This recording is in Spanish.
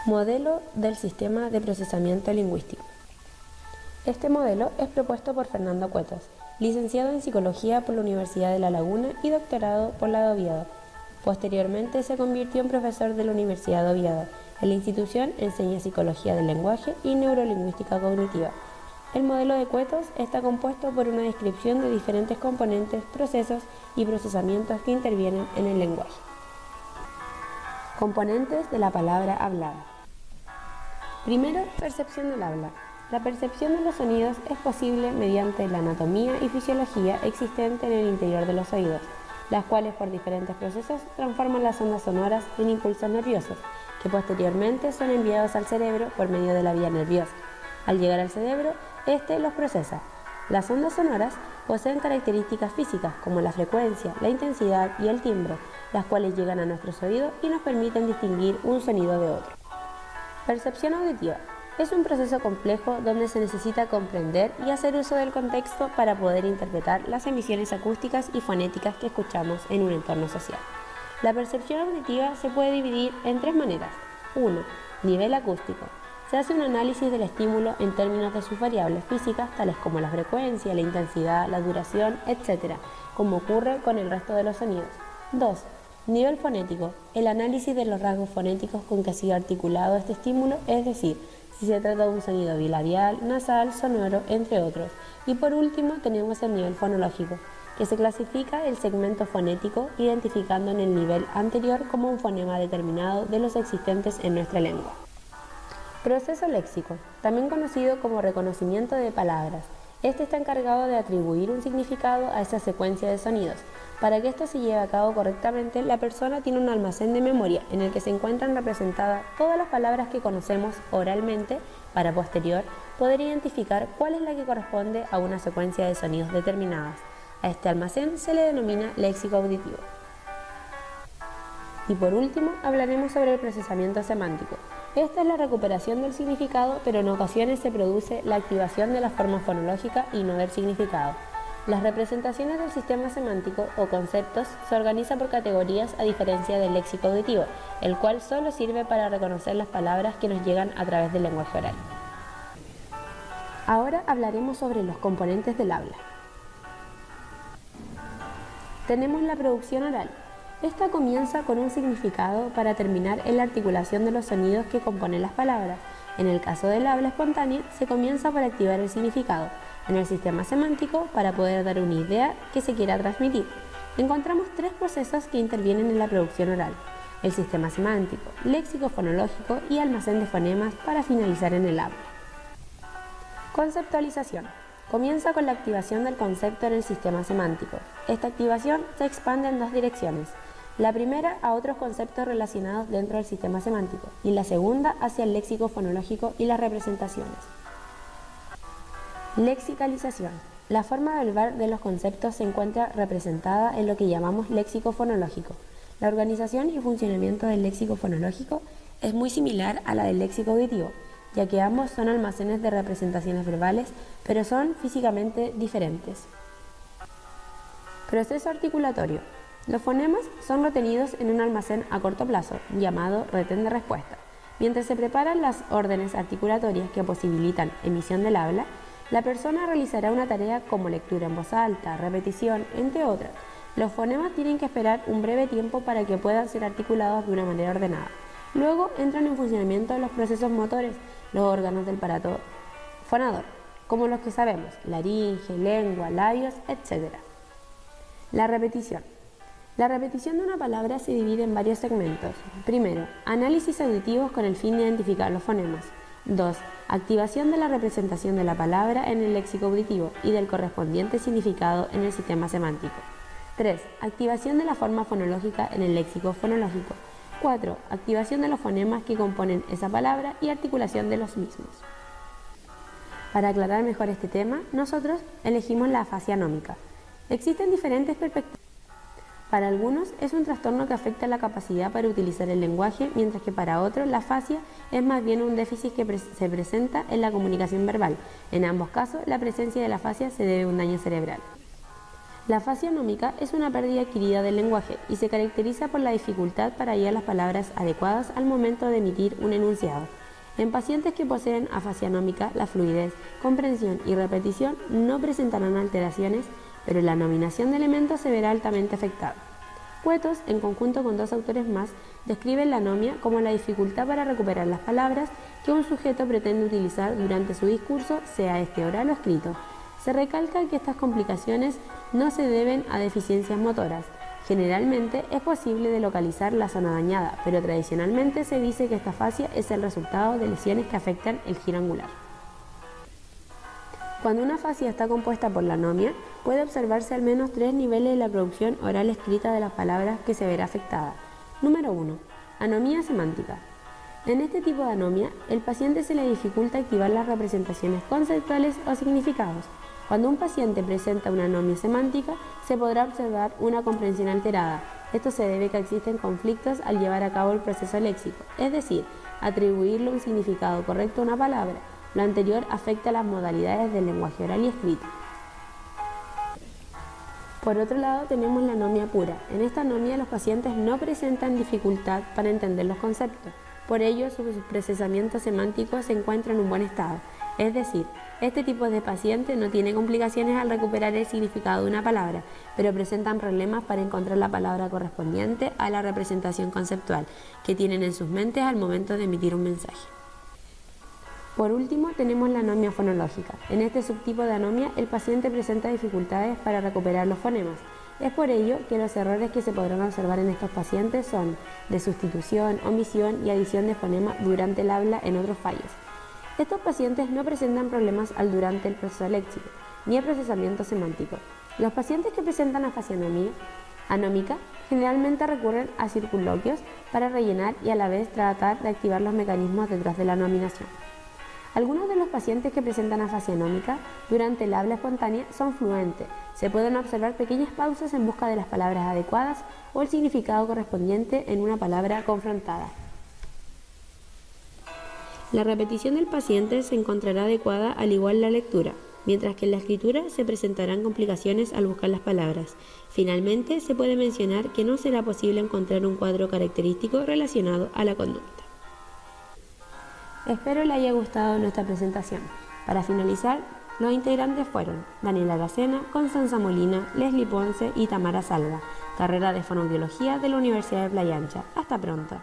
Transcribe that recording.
Modelo del sistema de procesamiento lingüístico. Este modelo es propuesto por Fernando Cuetos, licenciado en Psicología por la Universidad de La Laguna y doctorado por la de Oviedo. Posteriormente se convirtió en profesor de la Universidad de Oviedo. En la institución enseña Psicología del lenguaje y Neurolingüística cognitiva. El modelo de Cuetos está compuesto por una descripción de diferentes componentes, procesos y procesamientos que intervienen en el lenguaje. Componentes de la palabra hablada. Primero, percepción del habla. La percepción de los sonidos es posible mediante la anatomía y fisiología existente en el interior de los oídos, las cuales por diferentes procesos transforman las ondas sonoras en impulsos nerviosos, que posteriormente son enviados al cerebro por medio de la vía nerviosa. Al llegar al cerebro, éste los procesa. Las ondas sonoras poseen características físicas como la frecuencia, la intensidad y el timbre, las cuales llegan a nuestros oídos y nos permiten distinguir un sonido de otro. Percepción auditiva. Es un proceso complejo donde se necesita comprender y hacer uso del contexto para poder interpretar las emisiones acústicas y fonéticas que escuchamos en un entorno social. La percepción auditiva se puede dividir en tres maneras. 1. Nivel acústico. Se hace un análisis del estímulo en términos de sus variables físicas, tales como la frecuencia, la intensidad, la duración, etc., como ocurre con el resto de los sonidos. 2. Nivel fonético. El análisis de los rasgos fonéticos con que ha sido articulado este estímulo, es decir, si se trata de un sonido bilabial, nasal, sonoro, entre otros. Y por último tenemos el nivel fonológico, que se clasifica el segmento fonético identificando en el nivel anterior como un fonema determinado de los existentes en nuestra lengua. Proceso léxico, también conocido como reconocimiento de palabras. Este está encargado de atribuir un significado a esa secuencia de sonidos. Para que esto se lleve a cabo correctamente, la persona tiene un almacén de memoria en el que se encuentran representadas todas las palabras que conocemos oralmente para posterior poder identificar cuál es la que corresponde a una secuencia de sonidos determinadas. A este almacén se le denomina léxico auditivo. Y por último, hablaremos sobre el procesamiento semántico. Esta es la recuperación del significado, pero en ocasiones se produce la activación de la forma fonológica y no del significado. Las representaciones del sistema semántico o conceptos se organizan por categorías a diferencia del léxico auditivo, el cual solo sirve para reconocer las palabras que nos llegan a través del lenguaje oral. Ahora hablaremos sobre los componentes del habla. Tenemos la producción oral. Esta comienza con un significado para terminar en la articulación de los sonidos que componen las palabras. En el caso del habla espontánea, se comienza por activar el significado en el sistema semántico para poder dar una idea que se quiera transmitir. Encontramos tres procesos que intervienen en la producción oral: el sistema semántico, léxico fonológico y almacén de fonemas para finalizar en el habla. Conceptualización. Comienza con la activación del concepto en el sistema semántico. Esta activación se expande en dos direcciones. La primera a otros conceptos relacionados dentro del sistema semántico y la segunda hacia el léxico fonológico y las representaciones. Lexicalización. La forma verbal de los conceptos se encuentra representada en lo que llamamos léxico fonológico. La organización y funcionamiento del léxico fonológico es muy similar a la del léxico auditivo, ya que ambos son almacenes de representaciones verbales, pero son físicamente diferentes. Proceso articulatorio. Los fonemas son retenidos en un almacén a corto plazo, llamado retén de respuesta. Mientras se preparan las órdenes articulatorias que posibilitan emisión del habla, la persona realizará una tarea como lectura en voz alta, repetición, entre otras. Los fonemas tienen que esperar un breve tiempo para que puedan ser articulados de una manera ordenada. Luego entran en funcionamiento los procesos motores, los órganos del aparato fonador, como los que sabemos: laringe, lengua, labios, etc. La repetición. La repetición de una palabra se divide en varios segmentos. Primero, análisis auditivos con el fin de identificar los fonemas. 2. Activación de la representación de la palabra en el léxico auditivo y del correspondiente significado en el sistema semántico. 3. Activación de la forma fonológica en el léxico fonológico. 4. Activación de los fonemas que componen esa palabra y articulación de los mismos. Para aclarar mejor este tema, nosotros elegimos la afasia nómica. Existen diferentes perspectivas. Para algunos es un trastorno que afecta la capacidad para utilizar el lenguaje, mientras que para otros la afasia es más bien un déficit que se presenta en la comunicación verbal. En ambos casos, la presencia de la afasia se debe a un daño cerebral. La afasia anómica es una pérdida adquirida del lenguaje y se caracteriza por la dificultad para hallar las palabras adecuadas al momento de emitir un enunciado. En pacientes que poseen afasia anómica, la fluidez, comprensión y repetición no presentarán alteraciones, pero la nominación de elementos se verá altamente afectada. Cuetos, en conjunto con dos autores más, describen la anomia como la dificultad para recuperar las palabras que un sujeto pretende utilizar durante su discurso, sea este oral o escrito. Se recalca que estas complicaciones no se deben a deficiencias motoras. Generalmente es posible de localizar la zona dañada, pero tradicionalmente se dice que esta afasia es el resultado de lesiones que afectan el giro angular. Cuando una afasia está compuesta por la anomia, puede observarse al menos 3 niveles de la producción oral escrita de las palabras que se verá afectada. Número 1. Anomía semántica. En este tipo de anomia, el paciente se le dificulta activar las representaciones conceptuales o significados. Cuando un paciente presenta una anomia semántica, se podrá observar una comprensión alterada. Esto se debe a que existen conflictos al llevar a cabo el proceso léxico, es decir, atribuirle un significado correcto a una palabra. Lo anterior afecta las modalidades del lenguaje oral y escrito. Por otro lado, tenemos la anomia pura. En esta anomia los pacientes no presentan dificultad para entender los conceptos. Por ello, su procesamiento semántico se encuentra en un buen estado. Es decir, este tipo de paciente no tiene complicaciones al recuperar el significado de una palabra, pero presentan problemas para encontrar la palabra correspondiente a la representación conceptual que tienen en sus mentes al momento de emitir un mensaje. Por último, tenemos la anomia fonológica. En este subtipo de anomia, el paciente presenta dificultades para recuperar los fonemas. Es por ello que los errores que se podrán observar en estos pacientes son de sustitución, omisión y adición de fonema durante el habla en otros fallos. Estos pacientes no presentan problemas durante el proceso léxico, ni el procesamiento semántico. Los pacientes que presentan afasia anómica generalmente recurren a circunloquios para rellenar y a la vez tratar de activar los mecanismos detrás de la nominación. Algunos de los pacientes que presentan afasia anómica durante el habla espontánea son fluentes. Se pueden observar pequeñas pausas en busca de las palabras adecuadas o el significado correspondiente en una palabra confrontada. La repetición del paciente se encontrará adecuada al igual la lectura, mientras que en la escritura se presentarán complicaciones al buscar las palabras. Finalmente, se puede mencionar que no será posible encontrar un cuadro característico relacionado a la conducta. Espero le haya gustado nuestra presentación. Para finalizar, los integrantes fueron Daniela Aracena, Constanza Molina, Leslie Ponce y Tamara Salva, carrera de Fonoaudiología de la Universidad de Playa Ancha. Hasta pronto.